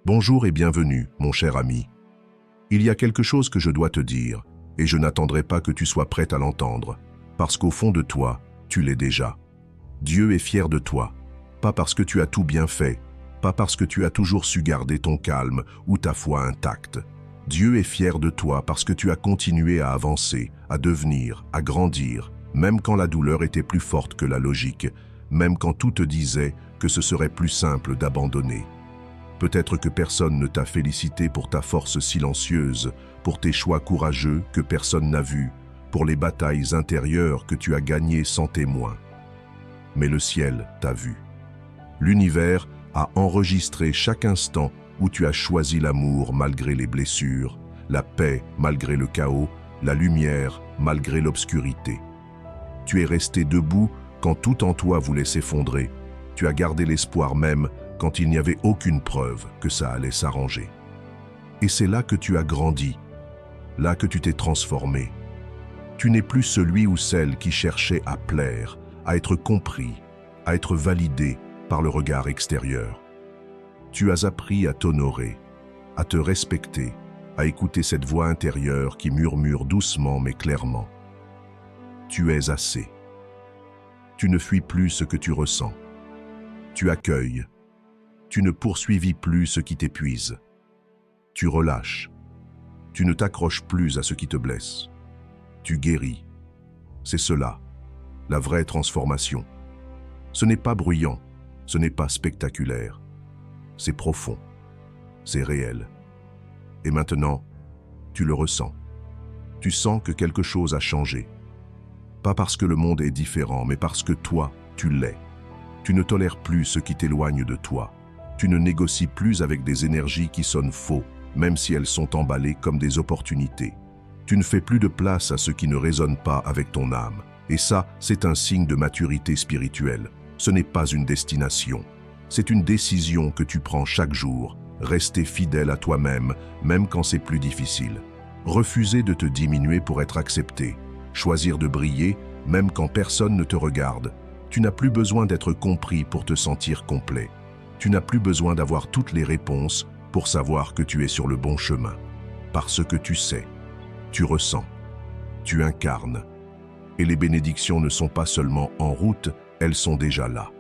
Bonjour et bienvenue, mon cher ami. Il y a quelque chose que je dois te dire, et je n'attendrai pas que tu sois prête à l'entendre, parce qu'au fond de toi, tu l'es déjà. Dieu est fier de toi, pas parce que tu as tout bien fait, pas parce que tu as toujours su garder ton calme ou ta foi intacte. Dieu est fier de toi parce que tu as continué à avancer, à devenir, à grandir, même quand la douleur était plus forte que la logique, même quand tout te disait que ce serait plus simple d'abandonner. Peut-être que personne ne t'a félicité pour ta force silencieuse, pour tes choix courageux que personne n'a vus, pour les batailles intérieures que tu as gagnées sans témoin. Mais le ciel t'a vu. L'univers a enregistré chaque instant où tu as choisi l'amour malgré les blessures, la paix malgré le chaos, la lumière malgré l'obscurité. Tu es resté debout quand tout en toi voulait s'effondrer. Tu as gardé l'espoir même quand il n'y avait aucune preuve que ça allait s'arranger. Et c'est là que tu as grandi, là que tu t'es transformé. Tu n'es plus celui ou celle qui cherchait à plaire, à être compris, à être validé par le regard extérieur. Tu as appris à t'honorer, à te respecter, à écouter cette voix intérieure qui murmure doucement mais clairement. Tu es assez. Tu ne fuis plus ce que tu ressens. Tu accueilles. Tu ne poursuivis plus ce qui t'épuise. Tu relâches. Tu ne t'accroches plus à ce qui te blesse. Tu guéris. C'est cela, la vraie transformation. Ce n'est pas bruyant, ce n'est pas spectaculaire. C'est profond, c'est réel. Et maintenant, tu le ressens. Tu sens que quelque chose a changé. Pas parce que le monde est différent, mais parce que toi, tu l'es. Tu ne tolères plus ce qui t'éloigne de toi. Tu ne négocies plus avec des énergies qui sonnent faux, même si elles sont emballées comme des opportunités. Tu ne fais plus de place à ce qui ne résonne pas avec ton âme. Et ça, c'est un signe de maturité spirituelle. Ce n'est pas une destination. C'est une décision que tu prends chaque jour. Rester fidèle à toi-même, même quand c'est plus difficile. Refuser de te diminuer pour être accepté. Choisir de briller, même quand personne ne te regarde. Tu n'as plus besoin d'être compris pour te sentir complet. Tu n'as plus besoin d'avoir toutes les réponses pour savoir que tu es sur le bon chemin. Parce que tu sais, tu ressens, tu incarnes. Et les bénédictions ne sont pas seulement en route, elles sont déjà là.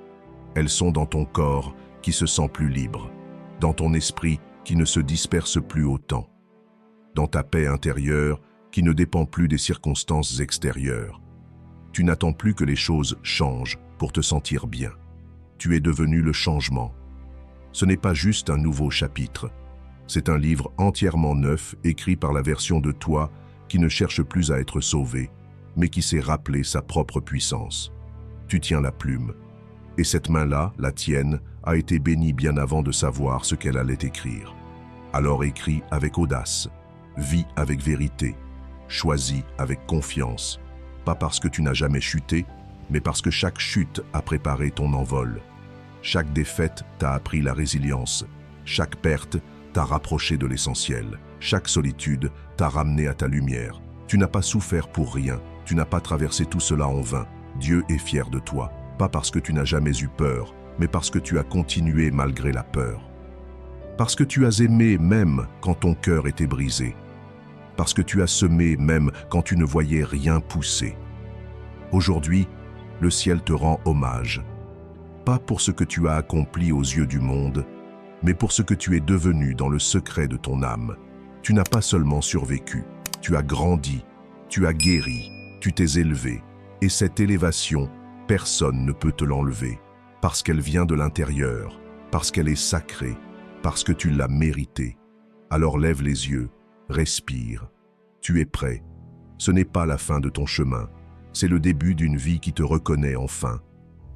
Elles sont dans ton corps qui se sent plus libre, dans ton esprit qui ne se disperse plus autant, dans ta paix intérieure qui ne dépend plus des circonstances extérieures. Tu n'attends plus que les choses changent pour te sentir bien. Tu es devenu le changement. Ce n'est pas juste un nouveau chapitre. C'est un livre entièrement neuf, écrit par la version de toi qui ne cherche plus à être sauvée, mais qui sait rappeler sa propre puissance. Tu tiens la plume. Et cette main-là, la tienne, a été bénie bien avant de savoir ce qu'elle allait écrire. Alors écris avec audace, vis avec vérité, choisis avec confiance, pas parce que tu n'as jamais chuté, mais parce que chaque chute a préparé ton envol. Chaque défaite t'a appris la résilience, chaque perte t'a rapproché de l'essentiel, chaque solitude t'a ramené à ta lumière. Tu n'as pas souffert pour rien, tu n'as pas traversé tout cela en vain. Dieu est fier de toi, pas parce que tu n'as jamais eu peur, mais parce que tu as continué malgré la peur. Parce que tu as aimé même quand ton cœur était brisé. Parce que tu as semé même quand tu ne voyais rien pousser. Aujourd'hui, le ciel te rend hommage. Pas pour ce que tu as accompli aux yeux du monde, mais pour ce que tu es devenu dans le secret de ton âme. Tu n'as pas seulement survécu, tu as grandi, tu as guéri, tu t'es élevé. Et cette élévation, personne ne peut te l'enlever, parce qu'elle vient de l'intérieur, parce qu'elle est sacrée, parce que tu l'as méritée. Alors lève les yeux, respire. Tu es prêt. Ce n'est pas la fin de ton chemin, c'est le début d'une vie qui te reconnaît enfin.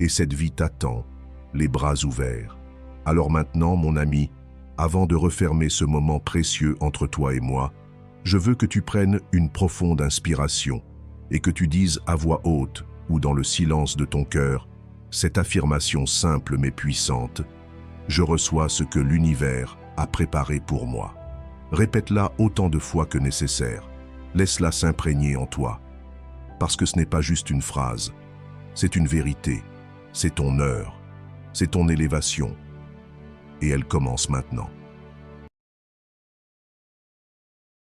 Et cette vie t'attend, les bras ouverts. Alors maintenant, mon ami, avant de refermer ce moment précieux entre toi et moi, je veux que tu prennes une profonde inspiration et que tu dises à voix haute ou dans le silence de ton cœur cette affirmation simple mais puissante: je reçois ce que l'univers a préparé pour moi. Répète-la autant de fois que nécessaire. Laisse-la s'imprégner en toi. Parce que ce n'est pas juste une phrase, c'est une vérité, c'est ton heure, c'est ton élévation. Et elle commence maintenant.